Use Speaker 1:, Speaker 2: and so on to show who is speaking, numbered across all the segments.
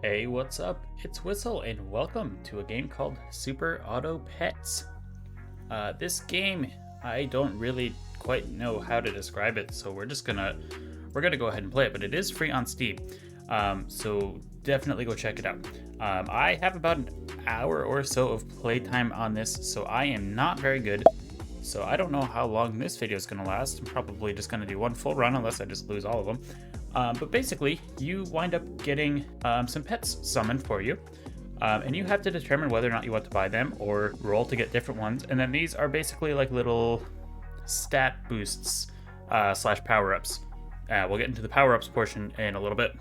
Speaker 1: Hey, what's up? It's Whistle, and welcome to a game called Super Auto Pets. This game, I don't really quite know how to describe it, so we're gonna go ahead and play it. But it is free on Steam, so definitely go check it out. I have about an hour or so of playtime on this, so I am not very good. So I don't know how long this video is gonna last. I'm probably just gonna do one full run unless I just lose all of them. But basically, you wind up getting some pets summoned for you, and you have to determine whether or not you want to buy them or roll to get different ones. And then these are basically like little stat boosts slash power-ups. We'll get into the power-ups portion in a little bit.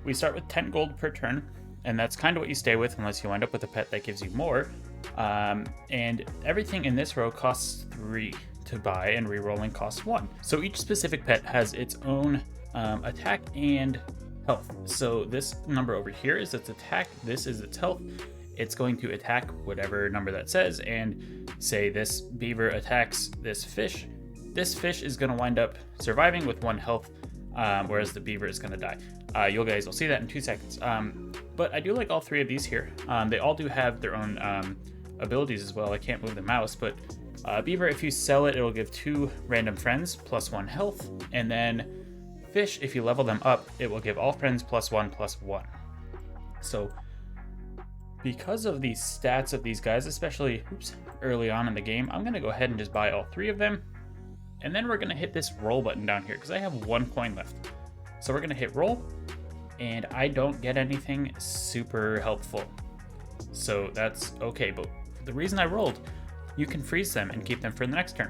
Speaker 1: We start with 10 gold per turn, and that's kind of what you stay with unless you wind up with a pet that gives you more. And everything in this row costs 3 to buy, and re-rolling costs 1. So each specific pet has its own attack and health. So this number over here is its attack, this is its health. It's going to attack whatever number that says, and say this beaver attacks this fish. This fish is going to wind up surviving with 1 health, whereas the beaver is going to die. You guys will see that in 2 seconds. But I do like all 3 of these here. They all do have their own abilities as well. I can't move the mouse, but beaver, if you sell it, it'll give 2 random friends plus 1 health, and then fish, if you level them up, it will give all friends plus 1 plus 1. So because of the stats of these guys, especially early on in the game, I'm going to go ahead and just buy all 3 of them. And then we're going to hit this roll button down here because I have 1 coin left. So we're going to hit roll, and I don't get anything super helpful. So that's okay, but the reason I rolled, you can freeze them and keep them for the next turn.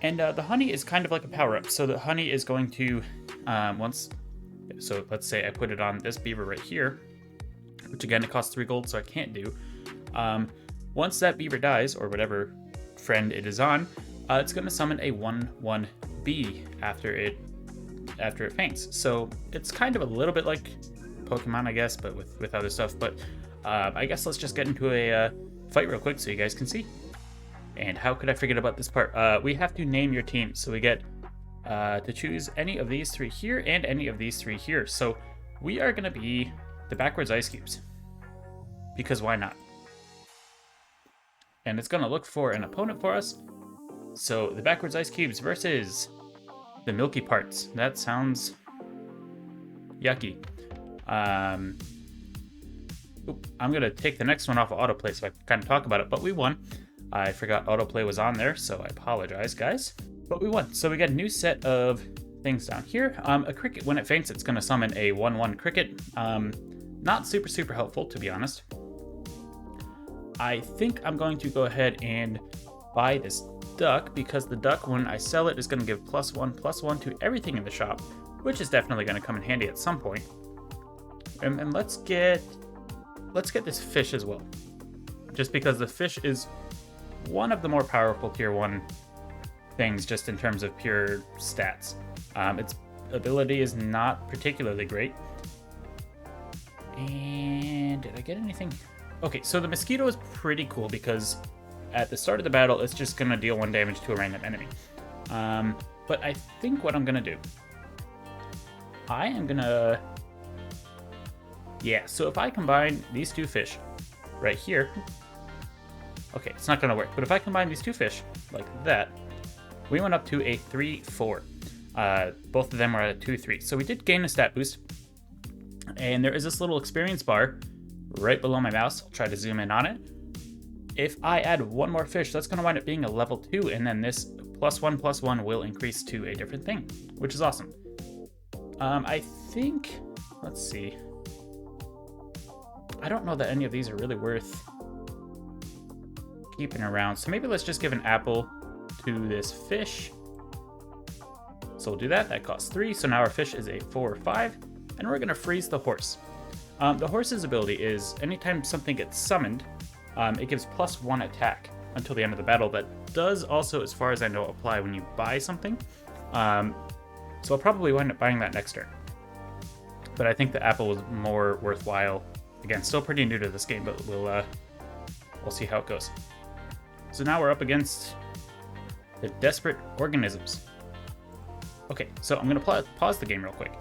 Speaker 1: And the honey is kind of like a power-up. So the honey is going to, so let's say I put it on this beaver right here, which again, it costs 3 gold, so I can't do. Once that beaver dies, or whatever friend it is on, it's going to summon a 1/1 bee after it faints. So it's kind of a little bit like Pokemon, I guess, but with other stuff. But I guess let's just get into a fight real quick so you guys can see. And how could I forget about this part? We have to name your team. So we get to choose any of these 3 here and any of these 3 here. So we are going to be the backwards ice cubes. Because why not? And it's going to look for an opponent for us. So the backwards ice cubes versus the milky parts. That sounds yucky. I'm going to take the next one off of autoplay so I can kind of talk about it. But we won. I forgot autoplay was on there, so I apologize, guys. But we won. So we got a new set of things down here. A cricket, when it faints, it's going to summon a 1/1 cricket. Not super helpful, to be honest. I think I'm going to go ahead and buy this duck, because the duck, when I sell it, is going to give +1/+1 to everything in the shop, which is definitely going to come in handy at some point. And let's get this fish as well, just because the fish is one of the more powerful tier 1 things just in terms of pure stats. Its ability is not particularly great. And did I get anything? Okay, so the mosquito is pretty cool because at the start of the battle, it's just going to deal 1 damage to a random enemy. But I think what I'm going to do, I am going to... Yeah, so if I combine these 2 fish right here... Okay, it's not going to work, but if I combine these 2 fish like that, we went up to a 3/4. Both of them are at a 2/3. So we did gain a stat boost. And there is this little experience bar right below my mouse. I'll try to zoom in on it. If I add 1 more fish, that's going to wind up being a level 2, and then this +1/+1 will increase to a different thing, which is awesome. I think, let's see. I don't know that any of these are really worth keeping around, so maybe let's just give an apple to this fish. So we'll do that. That costs 3, so now our fish is a 4/5, and we're going to freeze the horse. The horse's ability is anytime something gets summoned, it gives +1 attack until the end of the battle. That does also, as far as I know, apply when you buy something. So I'll probably wind up buying that next turn. But I think the apple was more worthwhile. Again, still pretty new to this game, but we'll see how it goes. So now we're up against the desperate organisms. Okay, so I'm going to pause the game real quick.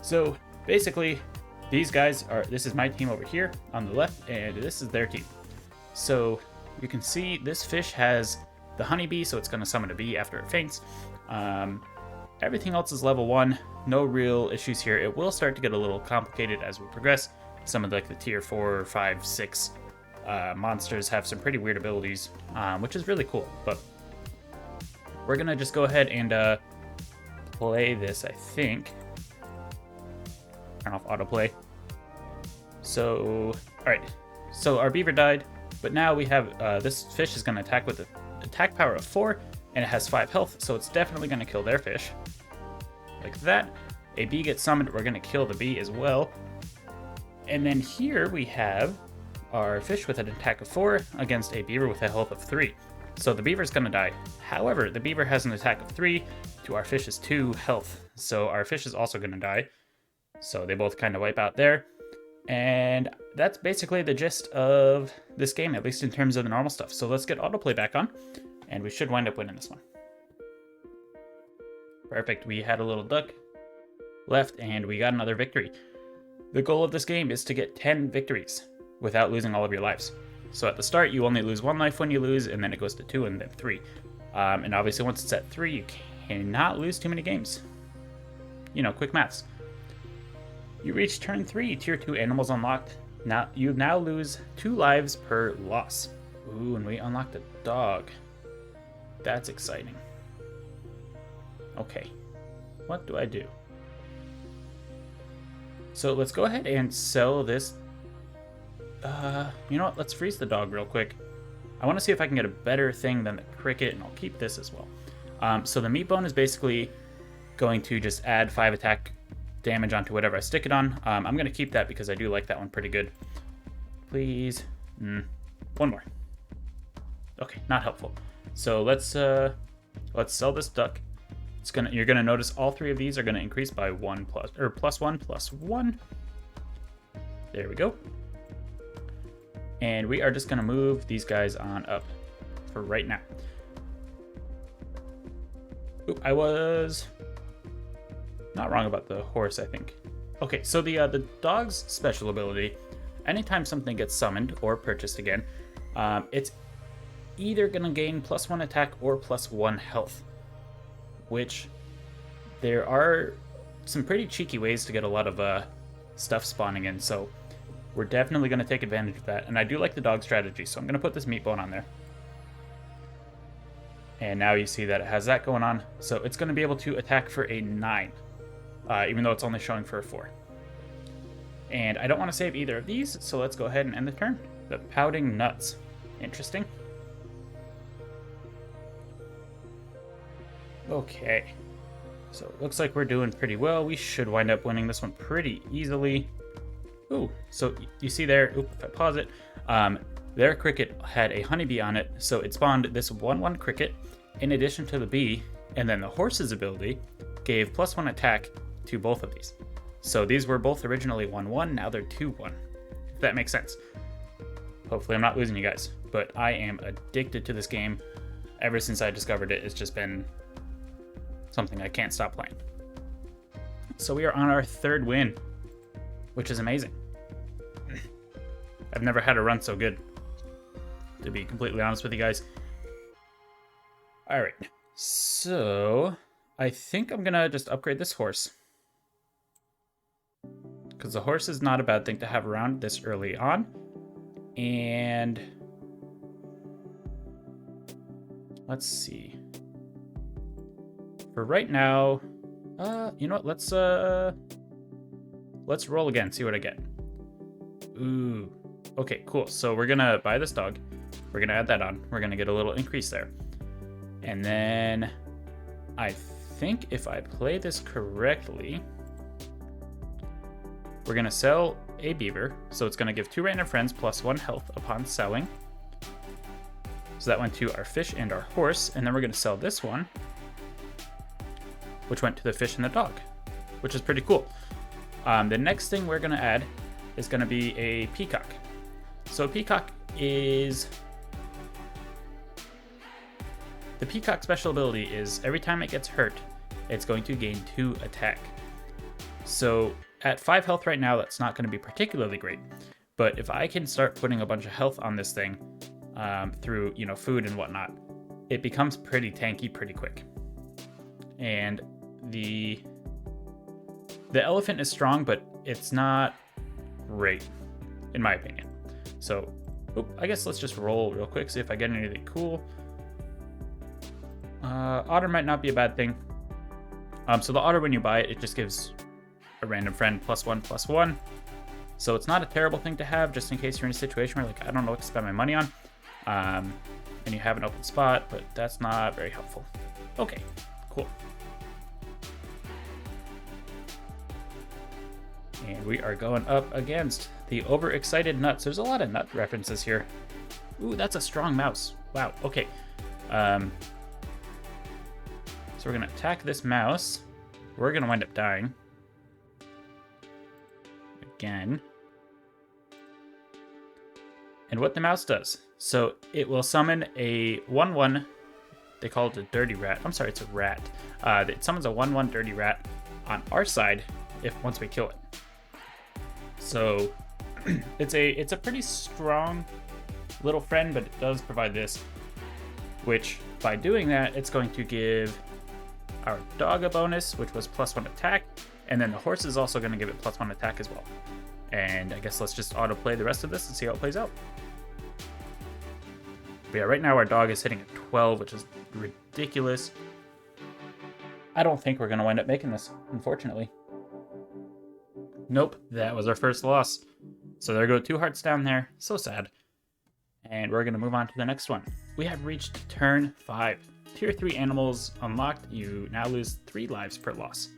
Speaker 1: So basically, these guys are, this is my team over here on the left, and this is their team. So you can see this fish has the honeybee, so it's going to summon a bee after it faints. Everything else is level 1, no real issues here. It will start to get a little complicated as we progress. Some of like the tier 4, 5, 6 monsters have some pretty weird abilities, which is really cool. But we're going to just go ahead and play this, I think. Turn off autoplay. So, alright. So our beaver died, but now we have, this fish is going to attack with an attack power of 4, and it has 5 health, so it's definitely going to kill their fish. Like that. A bee gets summoned, we're going to kill the bee as well. And then here we have our fish with an attack of 4 against a beaver with a health of 3. So the beaver's going to die. However, the beaver has an attack of 3 to our fish's 2 health. So our fish is also going to die. So they both kind of wipe out there. And that's basically the gist of this game, at least in terms of the normal stuff. So let's get autoplay back on, and we should wind up winning this one. Perfect, we had a little duck left, and we got another victory. The goal of this game is to get 10 victories without losing all of your lives. So at the start, you only lose 1 life when you lose, and then it goes to 2 and then 3. And obviously once it's at 3, you cannot lose too many games. You know, quick maths. You reach turn 3, tier 2 animals unlocked. Now you lose 2 lives per loss. Ooh, and we unlocked a dog. That's exciting. Okay, what do I do? So let's go ahead and sell this. You know what? Let's freeze the dog real quick. I want to see if I can get a better thing than the cricket, and I'll keep this as well. So the meat bone is basically going to just add 5 attack damage onto whatever I stick it on. I'm going to keep that because I do like that one pretty good. Please. 1 more. Okay, not helpful. So let's sell this duck. You're gonna notice all 3 of these are gonna increase by 1 plus 1 plus 1. There we go. And we are just gonna move these guys on up for right now. Oop, I was not wrong about the horse, I think. Okay, so the dog's special ability, anytime something gets summoned or purchased again, it's either gonna gain +1 attack or +1 health. Which there are some pretty cheeky ways to get a lot of stuff spawning in, so we're definitely going to take advantage of that. And I do like the dog strategy, so I'm going to put this meat bone on there. And now you see that it has that going on, so it's going to be able to attack for a 9, even though it's only showing for a 4. And I don't want to save either of these, so let's go ahead and end the turn. The pouting nuts. Interesting. Okay, so it looks like we're doing pretty well. We should wind up winning this one pretty easily. Ooh, so you see there, if I pause it, their cricket had a honeybee on it, so it spawned this 1/1 cricket in addition to the bee, and then the horse's ability gave +1 attack to both of these. So these were both originally 1/1, now they're 2/1, if that makes sense. Hopefully I'm not losing you guys, but I am addicted to this game. Ever since I discovered it, it's just been something I can't stop playing. So we are on our 3rd win, which is amazing. I've never had a run so good, to be completely honest with you guys. All right, so I think I'm gonna just upgrade this horse, because the horse is not a bad thing to have around this early on. And let's see. For right now, you know what? Let's roll again, see what I get. Ooh, okay, cool. So we're gonna buy this dog. We're gonna add that on. We're gonna get a little increase there. And then I think if I play this correctly, we're gonna sell a beaver. So it's gonna give 2 random friends +1 health upon selling. So that went to our fish and our horse. And then we're gonna sell this one, which went to the fish and the dog, which is pretty cool. The next thing we're gonna add is gonna be a peacock. So peacock is, the peacock special ability is every time it gets hurt, it's going to gain 2 attack. So at 5 health right now, that's not going to be particularly great. But if I can start putting a bunch of health on this thing through, you know, food and whatnot, it becomes pretty tanky pretty quick. And the elephant is strong, but it's not great, in my opinion. So, I guess let's just roll real quick, see if I get anything cool. Otter might not be a bad thing. So the otter, when you buy it, it just gives a random friend +1/+1. So it's not a terrible thing to have, just in case you're in a situation where, like, I don't know what to spend my money on, and you have an open spot, but that's not very helpful. Okay, cool. And we are going up against the overexcited nuts. There's a lot of nut references here. Ooh, that's a strong mouse. Wow, okay. So we're gonna attack this mouse. We're gonna wind up dying. Again. And what the mouse does, so it will summon a 1/1, they call it a dirty rat. I'm sorry, it's a rat. It summons a 1/1 dirty rat on our side once we kill it. So it's a pretty strong little friend, but it does provide this, which by doing that, it's going to give our dog a bonus, which was +1 attack, and then the horse is also going to give it +1 attack as well. And I guess let's just autoplay the rest of this and see how it plays out. But yeah, right now our dog is hitting a 12, which is ridiculous. I don't think we're going to wind up making this, unfortunately. Nope, that was our first loss. So there go 2 hearts down there. So sad. And we're going to move on to the next one. We have reached turn 5. Tier 3 animals unlocked. You now lose 3 lives per loss,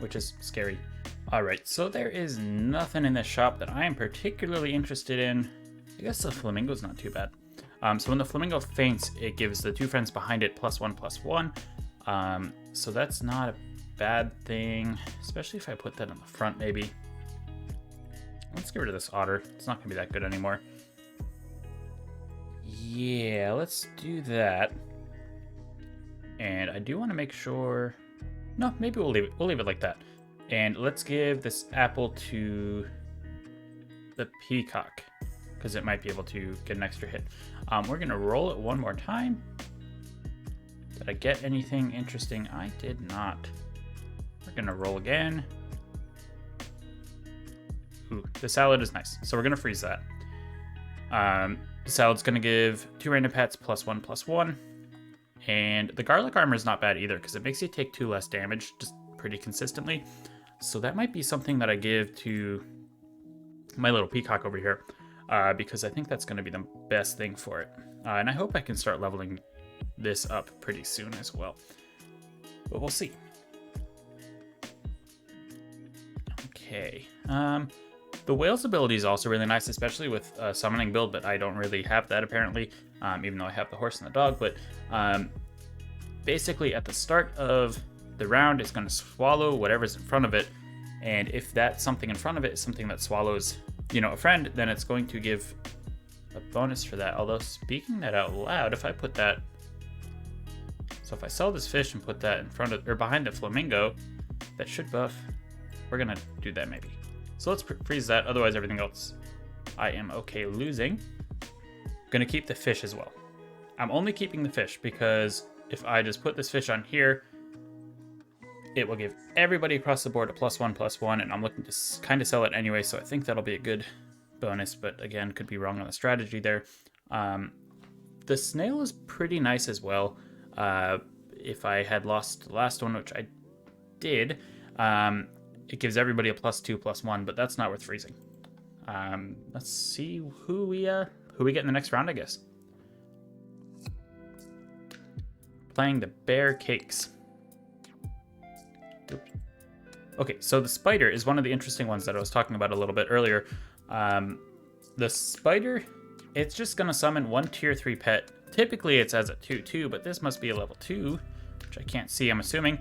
Speaker 1: which is scary. Alright, so there is nothing in this shop that I am particularly interested in. I guess the flamingo's not too bad. So when the flamingo faints, it gives the 2 friends behind it +1/+1. So that's not a bad thing, especially if I put that on the front, maybe. Let's get rid of this otter. It's not going to be that good anymore. Yeah, let's do that. And I do want to make sure... No, maybe we'll leave it. We'll leave it like that. And let's give this apple to the peacock, because it might be able to get an extra hit. We're going to roll it one more time. Did I get anything interesting? I did not. We're going to roll again. Ooh, the salad is nice. So we're going to freeze that. The salad's going to give 2 random pets +1/+1. And the garlic armor is not bad either, because it makes you take 2 less damage just pretty consistently. So that might be something that I give to my little peacock over here, because I think that's going to be the best thing for it. And I hope I can start leveling this up pretty soon as well. But we'll see. Okay. The whale's ability is also really nice, especially with summoning build, but I don't really have that apparently, even though I have the horse and the dog. But basically at the start of the round, it's going to swallow whatever's in front of it. And if that something in front of it is something that swallows, you know, a friend, then it's going to give a bonus for that. Although, speaking that out loud, if I put that... So if I sell this fish and put that in front of, or behind the flamingo, that should buff. We're going to do that maybe. So let's freeze that, otherwise everything else I am okay losing. I'm going to keep the fish as well. I'm only keeping the fish because if I just put this fish on here, it will give everybody across the board a +1/+1, and I'm looking to kind of sell it anyway, so I think that'll be a good bonus, but again, could be wrong on the strategy there. The snail is pretty nice as well. If I had lost the last one, which I did, it gives everybody a +2/+1, but that's not worth freezing. Let's see who we get in the next round, I guess. Playing the bear cakes. Oops. Okay, so the spider is one of the interesting ones that I was talking about a little bit earlier. The spider, it's just gonna summon 1 tier 3 pet. Typically it's as a 2/2, but this must be a level 2, which I can't see, I'm assuming.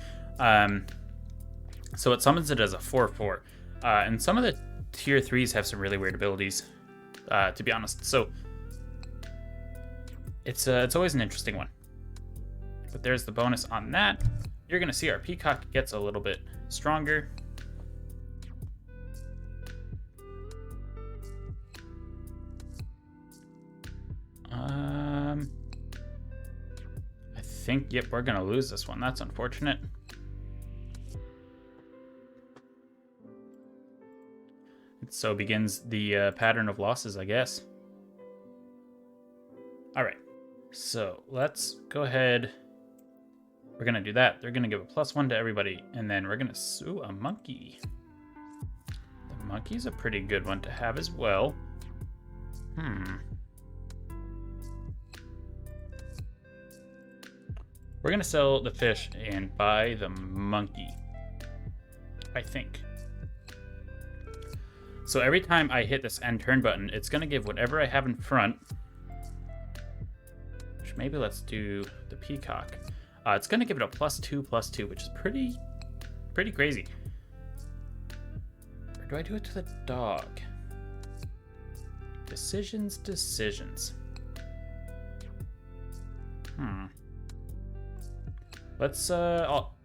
Speaker 1: So it summons it as a 4/4. And some of the tier 3s have some really weird abilities, to be honest. So it's always an interesting one. But there's the bonus on that. You're gonna see our peacock gets a little bit stronger. think, yep, we're gonna lose this one. That's unfortunate. So begins the pattern of losses, I guess. All right, so let's go ahead. We're gonna do that. They're gonna give a +1 to everybody, and then we're gonna sue a monkey. The monkey's a pretty good one to have as well. We're gonna sell the fish and buy the monkey, I think. So every time I hit this end turn button, it's gonna give whatever I have in front. Which maybe let's do the peacock. It's gonna give it a +2/+2, which is pretty crazy. Or do I do it to the dog? Decisions. Let's I'll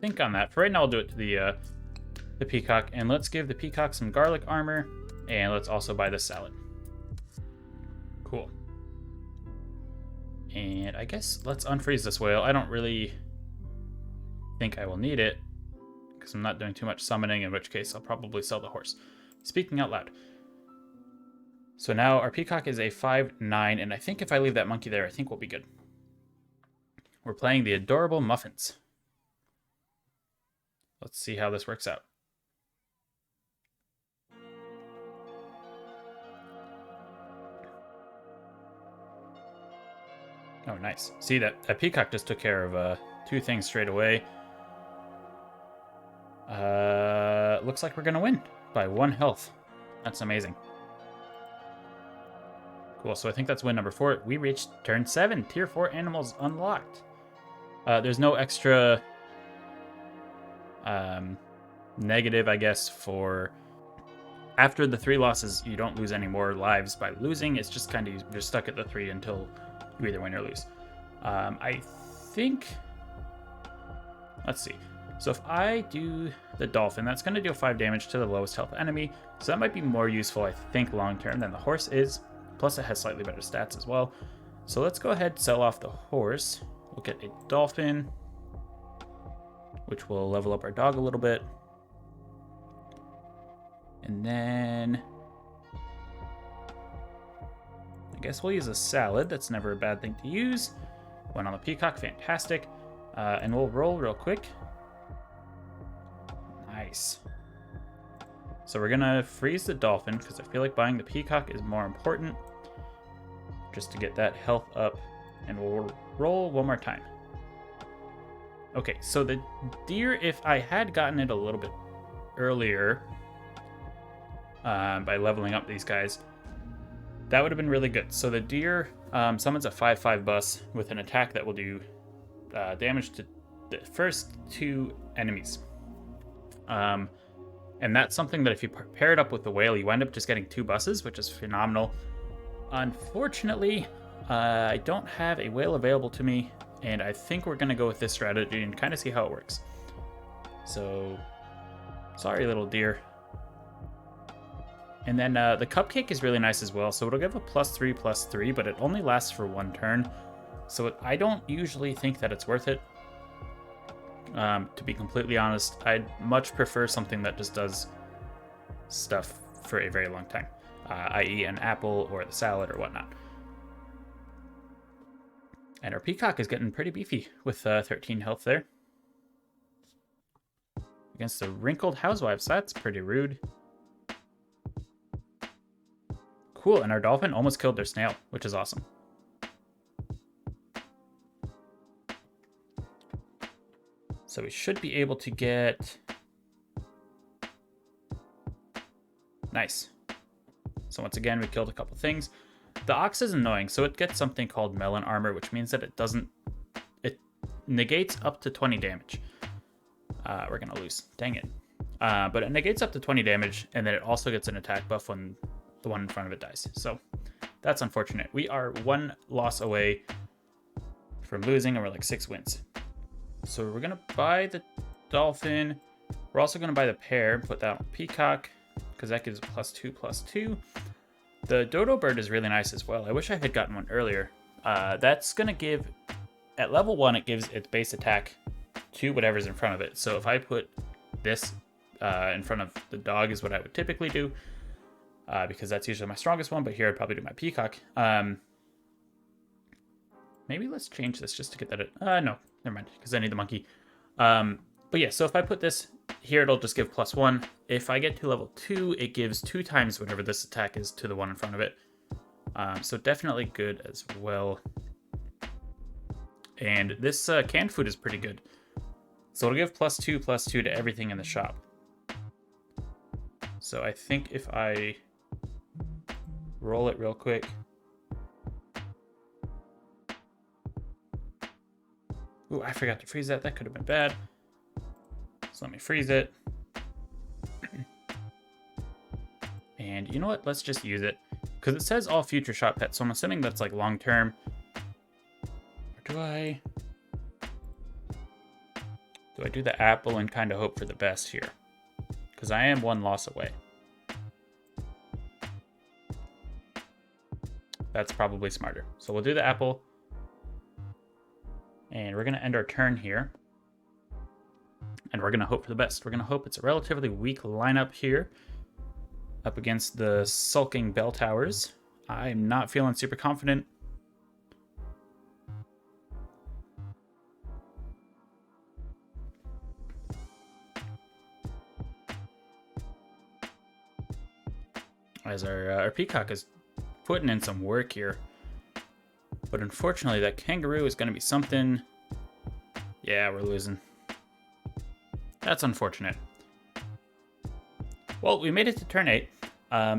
Speaker 1: think on that. For right now, I'll do it to the peacock, and let's give the peacock some garlic armor, and let's also buy the salad. Cool. And I guess let's unfreeze this whale. I don't really think I will need it because I'm not doing too much summoning, in which case I'll probably sell the horse. Speaking out loud. So now our peacock is a 5/9, and I think if I leave that monkey there, I think we'll be good. We're playing the adorable muffins. Let's see how this works out. Oh, nice. See, that peacock just took care of 2 things straight away. Looks like we're gonna win by 1 health. That's amazing. Cool, so I think that's win number 4. We reached turn 7. Tier 4 animals unlocked. There's no extra negative, I guess, for after the 3 losses. You don't lose any more lives by losing. It's just kind of, you're stuck at the 3 until you either win or lose. I think, let's see. So if I do the dolphin, that's going to deal 5 damage to the lowest health enemy. So that might be more useful, I think, long term than the horse is. Plus it has slightly better stats as well. So let's go ahead and sell off the horse. We'll get a dolphin, which will level up our dog a little bit. And then I guess we'll use a salad. That's never a bad thing to use. One on the peacock, fantastic. And we'll roll real quick. Nice. So we're gonna freeze the dolphin because I feel like buying the peacock is more important. Just to get that health up. And we'll roll one more time. Okay, so the deer, if I had gotten it a little bit earlier by leveling up these guys, that would have been really good. So the deer summons a 5/5 bus with an attack that will do damage to the first 2 enemies. And that's something that if you pair it up with the whale, you end up just getting 2 buses, which is phenomenal. Unfortunately, I don't have a whale available to me, and I think we're going to go with this strategy and kind of see how it works. So, sorry, little deer. And then the cupcake is really nice as well, so it'll give a +3/+3, but it only lasts for 1 turn. So I don't usually think that it's worth it. To be completely honest, I'd much prefer something that just does stuff for a very long time, i.e. an apple or the salad or whatnot. And our peacock is getting pretty beefy with 13 health there. Against the wrinkled housewives, that's pretty rude. Cool, and our dolphin almost killed their snail, which is awesome. So we should be able to get... Nice. So once again, we killed a couple things. The ox is annoying, so it gets something called melon armor, which means that it negates up to 20 damage. We're gonna lose, dang it. But it negates up to 20 damage, and then it also gets an attack buff when the one in front of it dies. So that's unfortunate. We are 1 loss away from losing, and we're like 6 wins. So we're gonna buy the dolphin. We're also gonna buy the pear, put that on peacock, because that gives +2/+2. The dodo bird is really nice as well. I wish I had gotten one earlier. That's gonna give at level 1, it gives its base attack to whatever's in front of it. So if I put this in front of the dog is what I would typically do, because that's usually my strongest one, but here I'd probably do my peacock. Maybe let's change this just to get that. No, never mind, because I need the monkey. But yeah, so if I put this here, it'll just give +1. If I get to level 2, it gives 2 times whatever this attack is to the one in front of it. So definitely good as well. And this canned food is pretty good. So it'll give +2/+2 to everything in the shop. So I think if I roll it real quick. Ooh, I forgot to freeze that. That could have been bad. So let me freeze it. And you know what? Let's just use it. Because it says all future shop pets, so I'm assuming that's like long term. Or do I do the apple and kind of hope for the best here? Because I am 1 loss away. That's probably smarter. So we'll do the apple. And we're going to end our turn here. And we're going to hope for the best. We're going to hope it's a relatively weak lineup here up against the sulking bell towers. I'm not feeling super confident. As our peacock is putting in some work here. But unfortunately, that kangaroo is going to be something. Yeah, we're losing. That's unfortunate. Well, we made it to turn 8.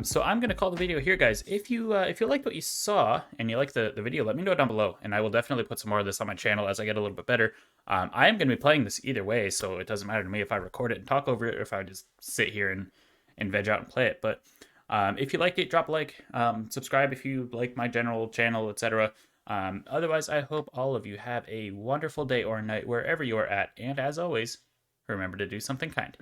Speaker 1: So I'm going to call the video here, guys. If you liked what you saw and you liked the video, let me know down below. And I will definitely put some more of this on my channel as I get a little bit better. I am going to be playing this either way, so it doesn't matter to me if I record it and talk over it or if I just sit here and veg out and play it. But if you liked it, drop a like. Subscribe if you like my general channel, etc. Otherwise, I hope all of you have a wonderful day or night wherever you are at. And as always, remember to do something kind.